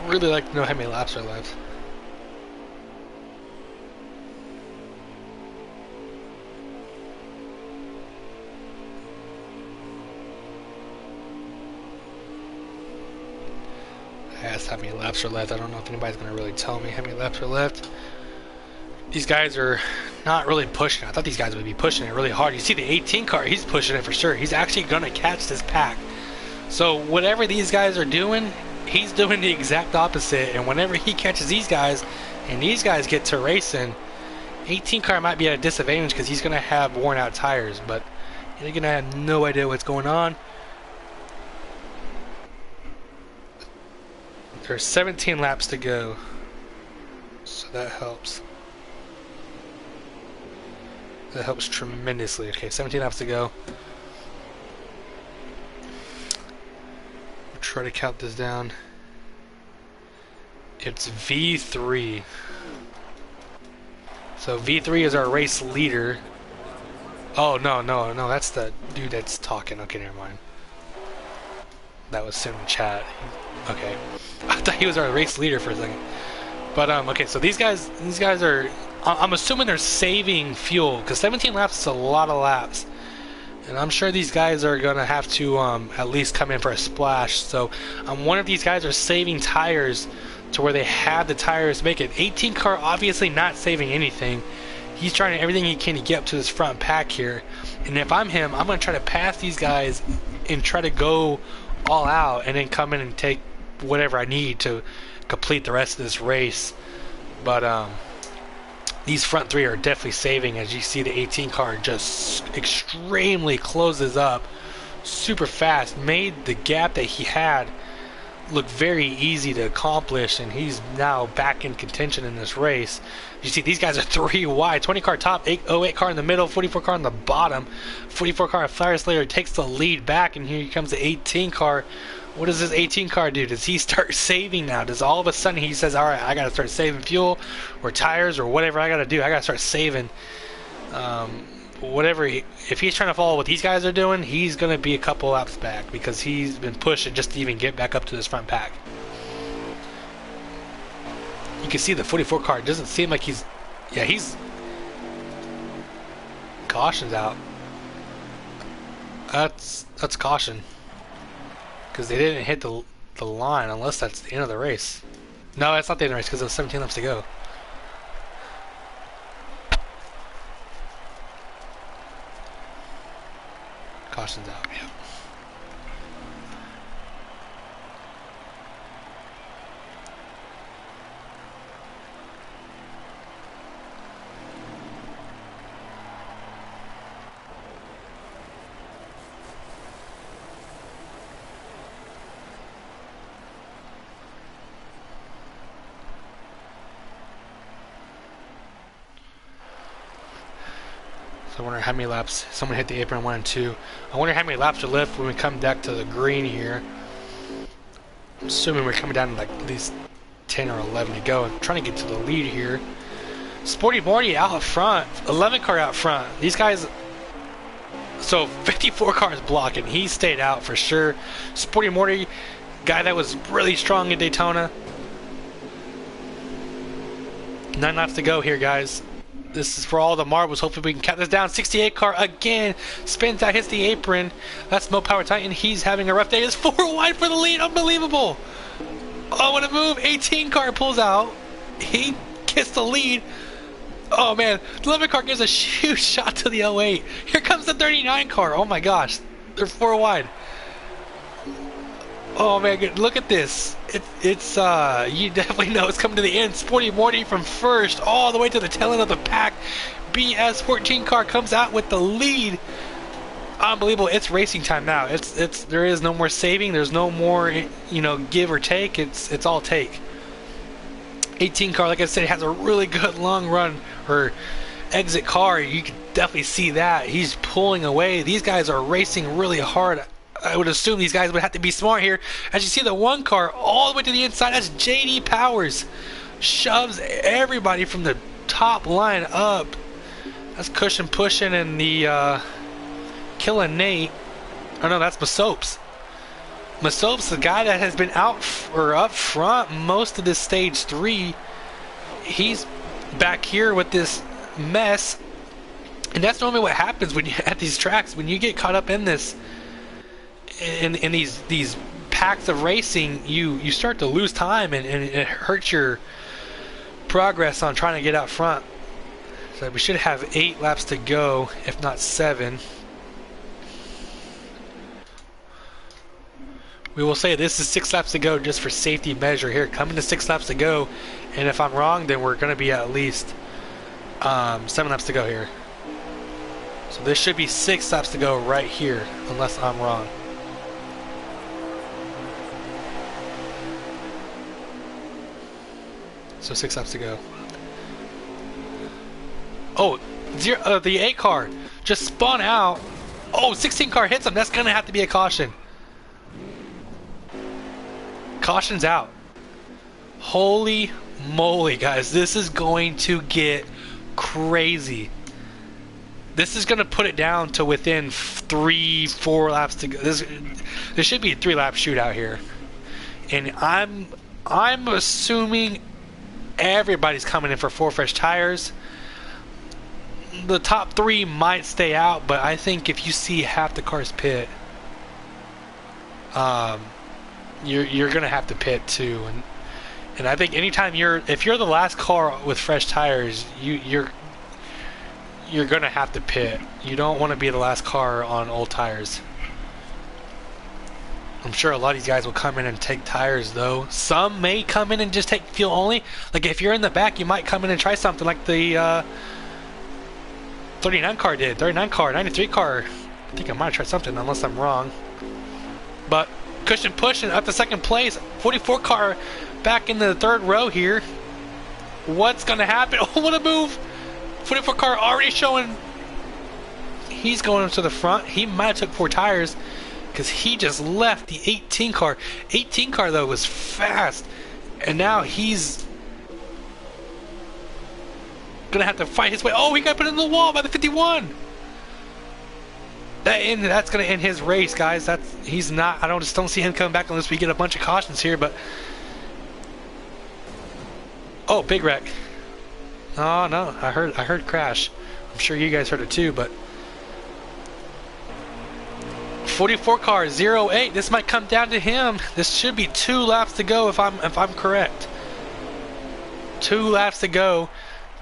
Really like to know how many laps are left. I asked how many laps are left. I don't know if anybody's going to really tell me how many laps are left. These guys are not really pushing. I thought these guys would be pushing it really hard. You see the 18 car, he's pushing it for sure. He's actually going to catch this pack. So whatever these guys are doing, he's doing the exact opposite. And whenever he catches these guys and these guys get to racing, 18 car might be at a disadvantage because he's going to have worn out tires, but you're going to have no idea what's going on. There's 17 laps to go, so that helps. That helps tremendously. Okay, 17 laps to go. We'll try to count this down. It's V3. So V3 is our race leader. Oh, no, that's the dude that's talking. Okay, never mind. That was in the chat. Okay. I thought he was our race leader for a second. But, okay, so these guys are... I'm assuming they're saving fuel, because 17 laps is a lot of laps. And I'm sure these guys are going to have to at least come in for a splash. So, I'm wondering if these guys are saving tires to where they have the tires to make it. 18 car obviously not saving anything. He's trying everything he can to get up to this front pack here. And if I'm him, I'm going to try to pass these guys and try to go all out and then come in and take whatever I need to complete the rest of this race. But these front three are definitely saving. As you see, the 18 car just extremely closes up super fast, made the gap that he had look very easy to accomplish, and he's now back in contention in this race. You see, these guys are 3 wide, 20 car top, 08 car in the middle, 44 car on the bottom. 44 car Fire Slayer takes the lead back, and here comes the 18 car. What does this 18 car do? Does he start saving now? Does all of a sudden he says, all right, I got to start saving fuel or tires or whatever I got to do. I got to start saving. If he's trying to follow what these guys are doing, he's going to be a couple laps back because he's been pushing just to even get back up to this front pack. You can see the 44 car. It doesn't seem like he's... Yeah, he's... Caution's out. That's caution. Because they didn't hit the line unless that's the end of the race. No, that's not the end of the race because there's 17 laps to go. Caution's out, yeah. I wonder how many laps. Someone hit the apron 1 and 2. I wonder how many laps are left when we come back to the green here. I'm assuming we're coming down to like at least 10 or 11 to go. I'm trying to get to the lead here. Sporty Morty out front. 11 car out front. These guys... So 54 cars blocking. He stayed out for sure. Sporty Morty, guy that was really strong in Daytona. 9 laps to go here, guys. This is for all the marbles. Hopefully we can count this down. 68 car again. Spins out, hits the apron. That's Mo Power Titan. He's having a rough day. It's 4 wide for the lead. Unbelievable. Oh, what a move. 18 car pulls out. He gets the lead. Oh, man. The 11 car gives a huge shot to the 08. Here comes the 39 car. Oh, my gosh. They're 4 wide. Oh, man. Look at this. It's you definitely know it's coming to the end. Sporty Morty from first all the way to the tail end of the pack. BS14 car comes out with the lead. Unbelievable. It's racing time now. It's there is no more saving. There's no more, you know, give or take. It's all take. 18 car, like I said, has a really good long run or exit car. You can definitely see that. He's pulling away. These guys are racing really hard. I would assume these guys would have to be smart here. As you see the one car all the way to the inside, that's JD Powers. Shoves everybody from the top line up. That's Cushion pushing and the Killing Nate. Oh no, that's Masopes. Masopes, the guy that has been out or up front most of this stage 3. He's back here with this mess. And that's normally what happens when you at these tracks, when you get caught up in this in these packs of racing, you start to lose time and it hurts your progress on trying to get out front. So we should have 8 laps to go, if not 7. We will say this is 6 laps to go just for safety measure here. Coming to 6 laps to go, and if I'm wrong, then we're going to be at least 7 laps to go here. So this should be 6 laps to go right here, unless I'm wrong. So 6 laps to go. Oh, the 8 car just spun out. Oh, 16 car hits him. That's going to have to be a caution. Caution's out. Holy moly, guys. This is going to get crazy. This is going to put it down to within 3-4 laps to go. There should be a 3-lap shootout here. And I'm assuming everybody's coming in for 4 fresh tires. The top 3 might stay out, but I think if you see half the cars pit, you're gonna have to pit too. And I think anytime if you're the last car with fresh tires, you're gonna have to pit. You don't want to be the last car on old tires. I'm sure a lot of these guys will come in and take tires though. Some may come in and just take fuel only. Like if you're in the back, you might come in and try something like the 39 car did. 39 car, 93 car. I think I might try something unless I'm wrong. But Cushion pushing up to second place. 44 car back in the 3rd row here. What's gonna happen? Oh, what a move! 44 car already showing. He's going to the front. He might have took 4 tires, because he just left the 18 car. 18 car though was fast, and now he's gonna have to fight his way. Oh, he got put in the wall by the 51. That's gonna end his race, guys. He's not. I don't see him coming back unless we get a bunch of cautions here. But oh, big wreck. Oh no, I heard crash. I'm sure you guys heard it too, but. 44 car 08. This might come down to him. This should be 2 laps to go if I'm correct. 2 laps to go.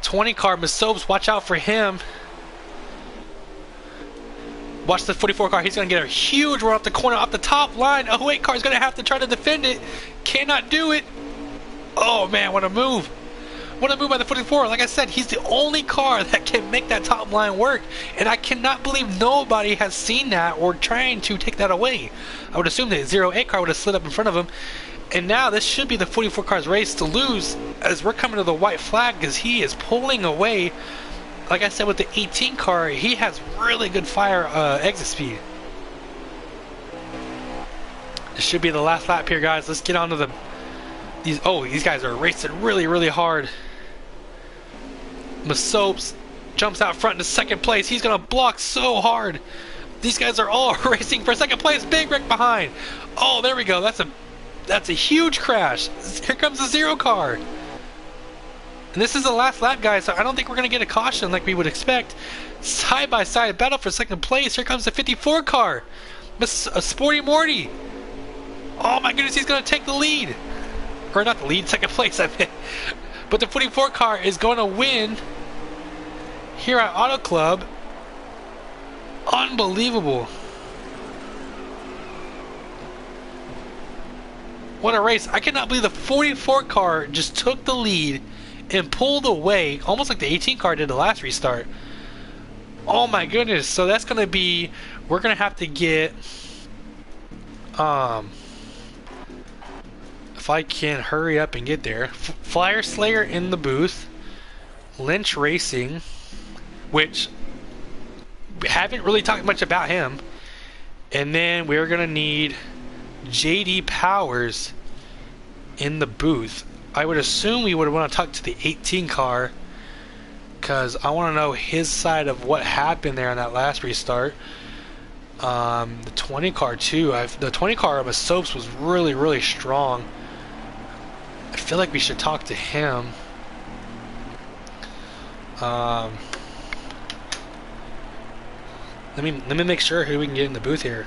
20 car Masopes, watch out for him. Watch the 44 car. He's gonna get a huge run up the corner, up the top line. 08 car is gonna have to try to defend it. Cannot do it. Oh man, what a move. What a move by the 44. Like I said, he's the only car that can make that top line work. And I cannot believe nobody has seen that or trying to take that away. I would assume that 08 car would have slid up in front of him. And now this should be the 44 car's race to lose as we're coming to the white flag because he is pulling away. Like I said, with the 18 car, he has really good fire exit speed. This should be the last lap here, guys. Let's get on to these guys are racing really, really hard. Masopes jumps out front into second place. He's gonna block so hard. These guys are all racing for second place. Big wreck behind. Oh, there we go. That's a huge crash. Here comes the 0 car. And this is the last lap, guys, so I don't think we're gonna get a caution like we would expect. Side by side battle for second place. Here comes the 54 car. Sporty Morty. Oh my goodness, he's gonna take the lead. Or not the lead, second place, I mean. But the 44 car is going to win here at Auto Club. Unbelievable. What a race. I cannot believe the 44 car just took the lead and pulled away, almost like the 18 car did the last restart. Oh my goodness. So that's going to be, we're going to have to get, if I can hurry up and get there, Flyer Slayer in the booth, Lynch Racing, which we haven't really talked much about him. And then we're going to need JD Powers in the booth. I would assume we would want to talk to the 18 car because I want to know his side of what happened there on that last restart. The 20 car too. The 20 car of Soaps was really, really strong. I feel like we should talk to him. Let me make sure who we can get in the booth here.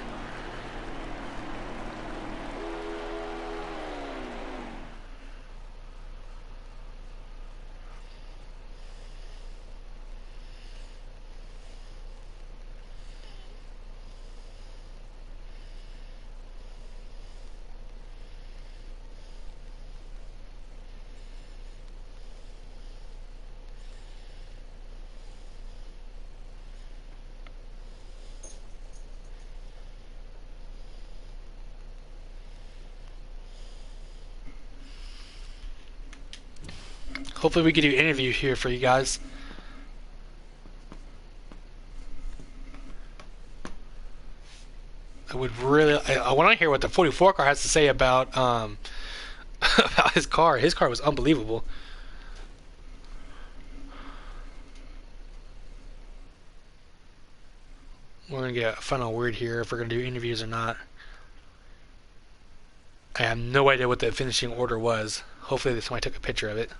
Hopefully we can do an interview here for you guys. I would really, I want to hear what the 44 car has to say about about his car. His car was unbelievable. We're gonna get a final word here if we're gonna do interviews or not. I have no idea what the finishing order was. Hopefully somebody took a picture of it.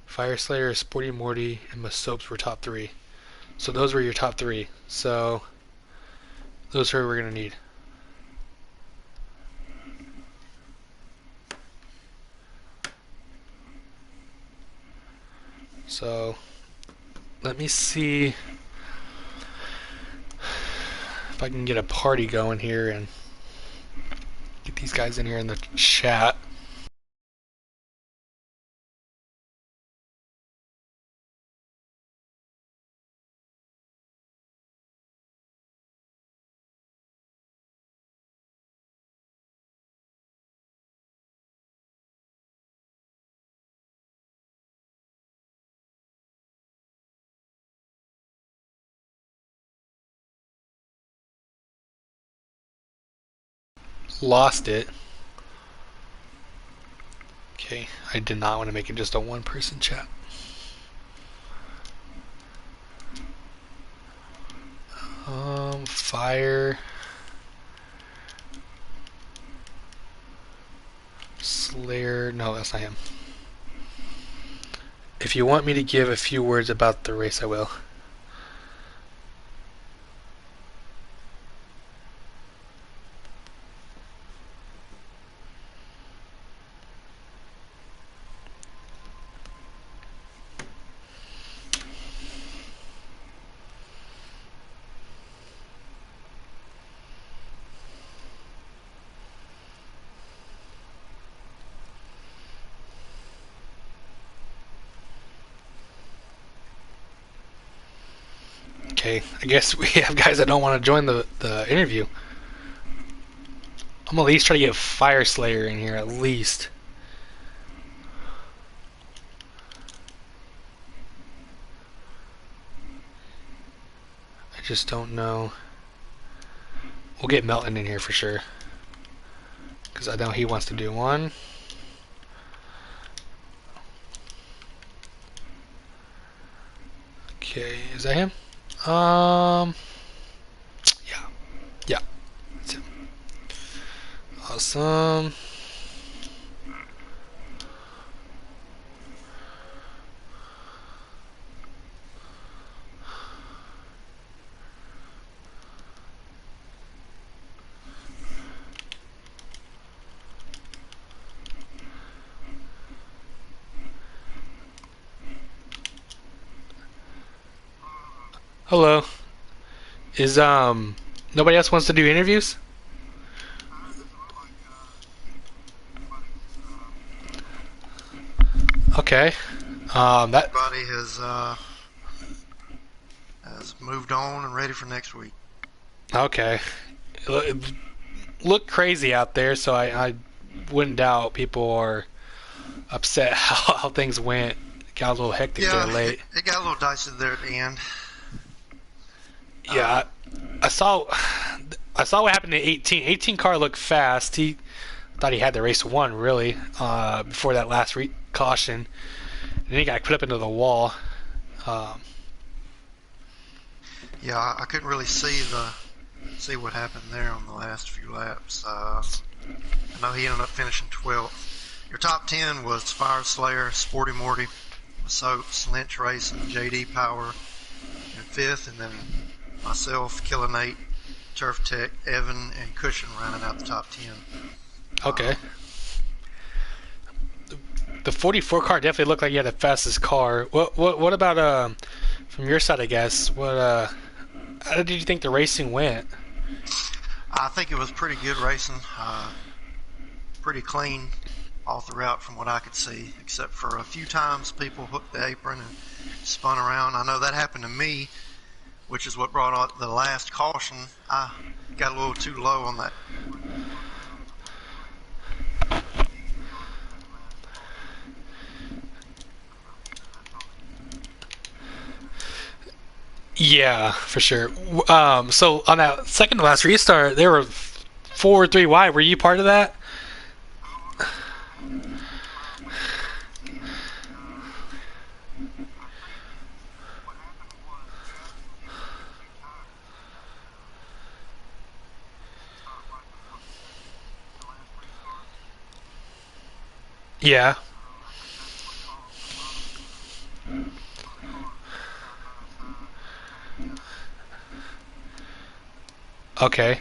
Fire Slayer, Sporty Morty, and my Soaps were top 3. So those were your top 3. So those are what we're gonna need. So let me see if I can get a party going here and get these guys in here in the chat. Lost it. Okay, I did not want to make it just a one-person chat. Fire Slayer. No, that's not him. If you want me to give a few words about the race, I will. Okay, I guess we have guys that don't want to join the interview. I'm gonna at least try to get Fire Slayer in here, at least. I just don't know. We'll get Melton in here for sure. Because I know he wants to do one. Okay, is that him? Yeah. Yeah. That's him. Awesome. Hello. Is nobody else wants to do interviews? Okay. That Everybody has moved on and ready for next week. okay. It looked crazy out there, so I wouldn't doubt people are upset how things went. It got a little hectic there Yeah, late. it got a little dicey there at the end. Yeah, I saw I saw what happened to 18. 18 car looked fast. He thought he had the race won really before that last caution, and then he got put up into the wall. Um, Yeah, I couldn't really see what happened there on the last few laps. I know he ended up finishing 12th. Your top 10 was Fire Slayer, Sporty Morty, Soaps, Lynch Racing, JD Power in 5th, and then myself, Killer Nate, Turf Tech, Evan, and Cushion rounding out the top 10. okay. The 44 car definitely looked like he had the fastest car. What about from your side? I guess how did you think the racing went? I think it was pretty good racing, pretty clean all throughout from what I could see, except for a few times people hooked the apron and spun around. I know that happened to me, which is what brought out the last caution. I got a little too low on that. Yeah, for sure. So on that second to last restart, they were 4 or 3 wide. Were you part of that? Yeah. Okay.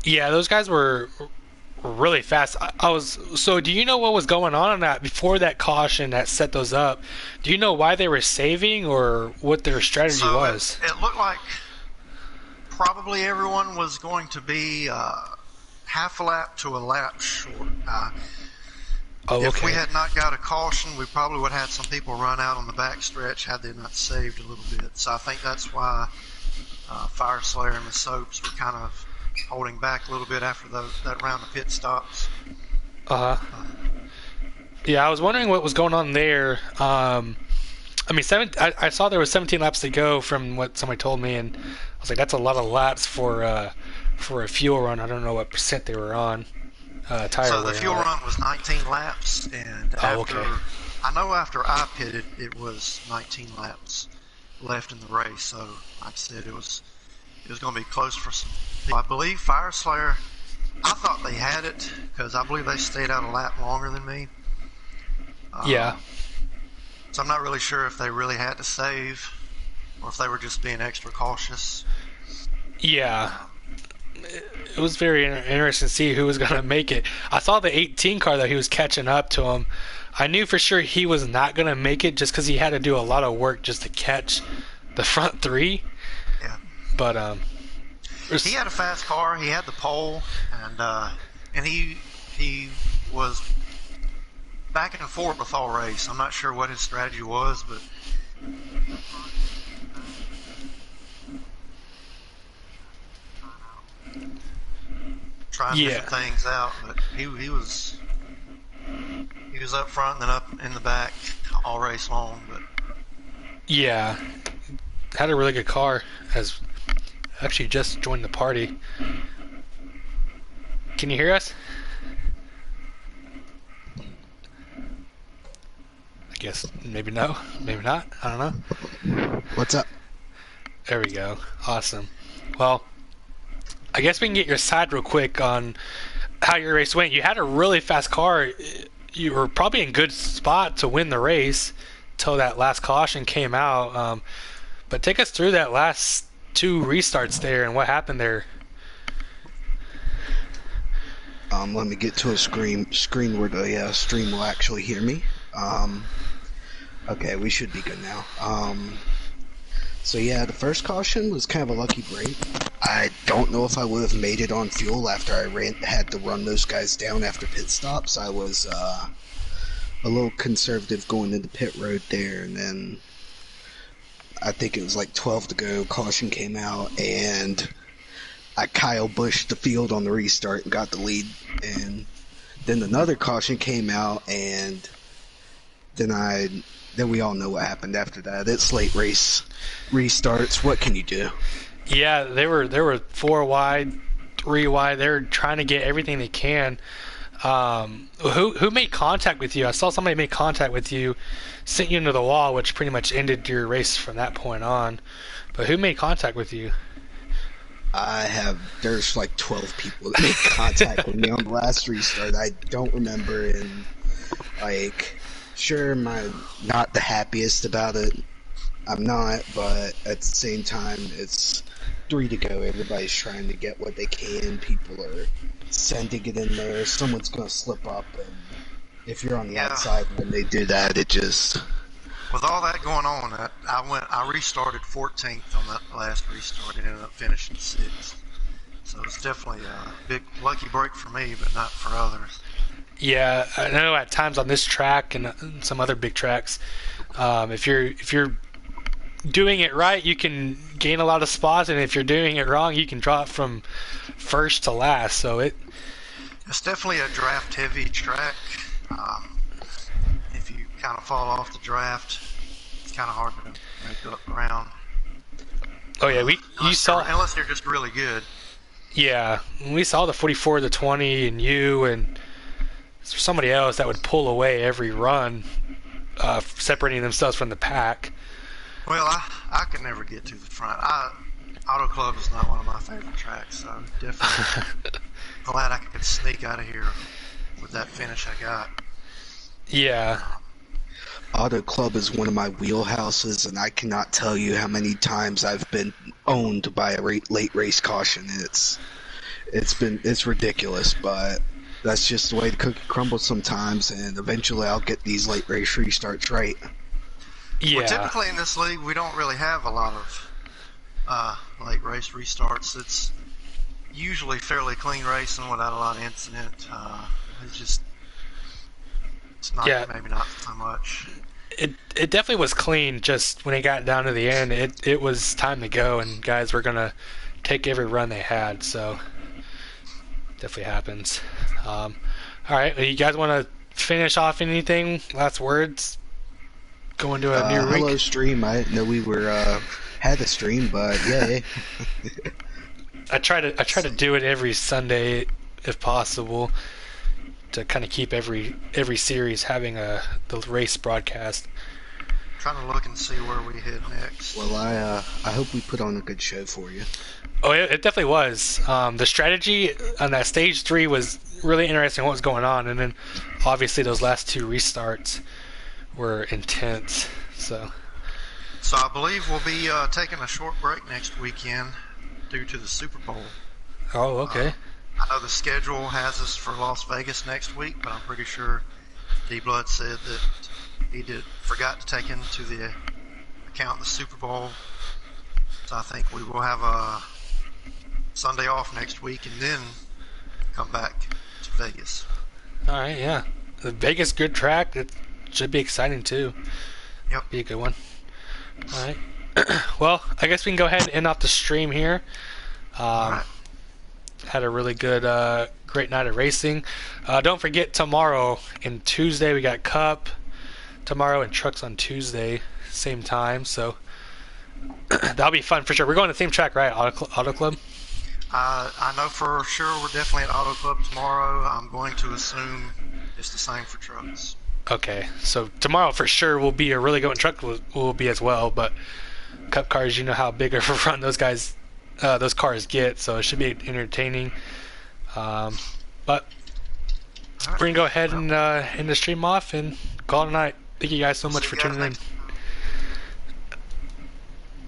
Yeah, those guys were really fast. I was so. Do you know what was going on that before that caution that set those up? Do you know why they were saving or what their strategy So was? it looked like probably everyone was going to be half a lap to a lap short. Oh, If we okay. had not got a caution, we probably would have had some people run out on the back stretch had they not saved a little bit. So I think that's why Fire Slayer and the Soaps were kind of holding back a little bit after that round of pit stops. Uh huh. Uh, Yeah, I was wondering what was going on there. I mean, I saw there was 17 laps to go from what somebody told me, and I was like, that's a lot of laps for a fuel run. I don't know what percent they were on, tire so the wear and fuel all that. run was 19 laps, and Oh, okay. after I pitted, it was 19 laps left in the race. So like I said, it was going to be close for some people. I believe Fire Slayer, I thought they had it because I believe they stayed out a lap longer than me. Yeah, Um, so I'm not really sure if they really had to save or if they were just being extra cautious. yeah. Um, It was very interesting to see who was going to make it. I saw the 18 car though; he was catching up to him. I knew for sure he was not going to make it just because he had to do a lot of work just to catch the front three. yeah, But he had a fast car. He had the pole, and he was back and forth all race. I'm not sure what his strategy was, but trying yeah, different things out. But he was up front and then up in the back all race long. But yeah, had a really good car. Has actually just joined the party. Can you hear us? I guess maybe no, maybe not. I don't know. What's up? There we go. Awesome. Well, I guess we can get your side real quick on how your race went. You had a really fast car. you were probably in good spot to win the race till that last caution came out. But take us through that last two restarts there and what happened there. Let me get to a screen where the stream will actually hear me. Okay, we should be good now. So yeah, the first caution was kind of a lucky break. I don't know if I would have made it on fuel after I had to run those guys down after pit stops. I was a little conservative going into pit road there, and then I think it was like 12 to go, caution came out, and I Kyle Bushed the field on the restart and got the lead. And then another caution came out, and then we all know what happened after that. It's late race restarts. What can you do? Yeah, they were 4 wide, 3 wide. They're trying to get everything they can. Who made contact with you? I saw somebody make contact with you, sent you into the wall, which pretty much ended your race from that point on. But who made contact with you? There's like 12 people that made contact with me on the last restart. I don't remember, and like, sure, I'm not the happiest about it. I'm not, but at the same time, it's 3 to go. Everybody's trying to get what they can. People are sending it in there. Someone's going to slip up, and if you're on the outside when they do that, it just... With all that going on, I restarted 14th on that last restart and ended up finishing 6th. So it's definitely a big lucky break for me, but not for others. Yeah, I know at times on this track and some other big tracks, if you're doing it right, you can gain a lot of spots, and if you're doing it wrong, you can drop from first to last. So it's definitely a draft-heavy track. If you kind of fall off the draft, it's kind of hard to make up ground. Oh yeah, unless you're just really good. Yeah, we saw the 44, the 20, and you and somebody else that would pull away every run, separating themselves from the pack. Well, I could never get to the front. Auto Club is not one of my favorite tracks, so definitely glad I could sneak out of here with that finish I got. Yeah. Auto Club is one of my wheelhouses, and I cannot tell you how many times I've been owned by a late race caution. It's ridiculous, but that's just the way the cookie crumbles sometimes, and eventually I'll get these late race restarts right. Yeah. Well, typically in this league, we don't really have a lot of late race restarts. It's usually fairly clean racing without a lot of incident. It's not, maybe not so much. It definitely was clean. Just when it got down to the end, it was time to go, and guys were gonna take every run they had. So definitely happens. All right, you guys want to finish off anything? Last words. Going to a new week. Hello, stream. I didn't know we were had a stream, but yeah. I try to do it every Sunday if possible, to kind of keep every series having the race broadcast. Trying to look and see where we head next. Well, I hope we put on a good show for you. Oh, it definitely was. The strategy on that stage 3 was really interesting. What was going on, and then obviously those last 2 restarts were intense. So I believe we'll be taking a short break next weekend due to the Super Bowl. Oh, okay. I know the schedule has us for Las Vegas next week, but I'm pretty sure D-Blood said that he forgot to take into the account the Super Bowl. So I think we will have a Sunday off next week and then come back to Vegas. All right, yeah. The Vegas, good track. It should be exciting too. Yep. Be a good one. All right. Well, I guess we can go ahead and end off the stream here. All right. Had a really good, great night of racing. Don't forget tomorrow and Tuesday we got Cup tomorrow and Trucks on Tuesday, same time. So that'll be fun for sure. We're going to the same track, right? Auto Club. I know for sure we're definitely at Auto Club tomorrow. I'm going to assume it's the same for Trucks. Okay, so tomorrow for sure will be a really good one. Truck will be as well, but Cup cars, you know how big of a run those cars get, so it should be entertaining. But We're going to go ahead and end the stream off and call it a night. Thank you guys so much See for you guys tuning in. next-